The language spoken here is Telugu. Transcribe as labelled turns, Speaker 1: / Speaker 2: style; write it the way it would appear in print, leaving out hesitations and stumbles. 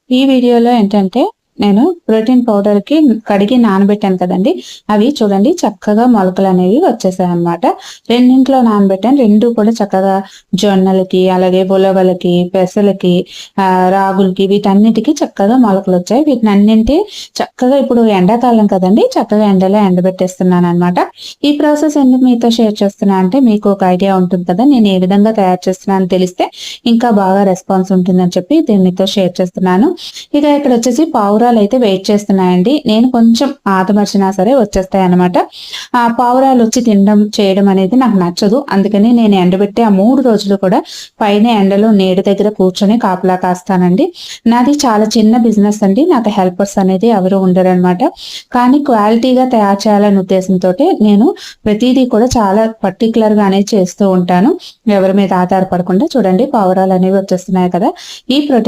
Speaker 1: ఈ వీడియోలో ఏంటంటే నేను ప్రోటీన్ పౌడర్‌కి కడిగి నానబెట్టాను కదండీ! అవి చూడండి చక్కగా మొలకలనేవి వచ్చేసాయన్నమాట. రెండింట్లో నానబెట్టాను. 2 కూడా చక్కగా జొన్నలకి, అలాగే ఉలవలకి, పెసలకి, రాగులకి వీటన్నిటికి చక్కగా మొలకలొచ్చాయి. వీటినన్నింటి చక్కగా ఇప్పుడు ఎండాకాలం కదండీ! చక్కగా ఎండలో ఎండబెట్టేస్తున్నానన్నమాట. ఈ ప్రాసెస్ ఎందుకు మీతో షేర్ చేస్తున్నా అంటే మీకు ఒక ఐడియా ఉంటుంది కదా! నేను ఏ విధంగా తయారు చేస్తున్నానో తెలిస్తే ఇంకా బాగా రెస్పాన్స్ ఉంటుందని చెప్పి దీన్ని మీతో షేర్ చేస్తున్నాను. ఇక ఇక్కడొచ్చేసి పావురాలైతే వెయిట్ చేస్తున్నాయండి. నేను కొంచెం ఆదమర్చినా సరే వచ్చేస్తాయన్నమాట. ఆ పావురాలొచ్చి తినడం, చేయడం అనేది నాకు నచ్చదు. అందుకని నేను ఎండబెట్టి ఆ 3 రోజులు కూడా పైన ఎండలో నీడ దగ్గర కూర్చొని కాపలా కాస్తానండి. నాది చాలా చిన్న బిజినెస్ అండి. నాకు హెల్పర్స్ అనేది ఎవరు ఉండరనమాట. కానీ క్వాలిటీగా తయారు చేయాలనే ఉద్దేశంతోటి నేను ప్రతీదీ కూడా చాలా పర్టిక్యులర్‌గా అనేది చేస్తూ ఉంటాను. ఎవరి మీద ఆధారపడకుండా చూడండి పావురాలనేవి వచ్చేస్తున్నాయి కదా! ఈ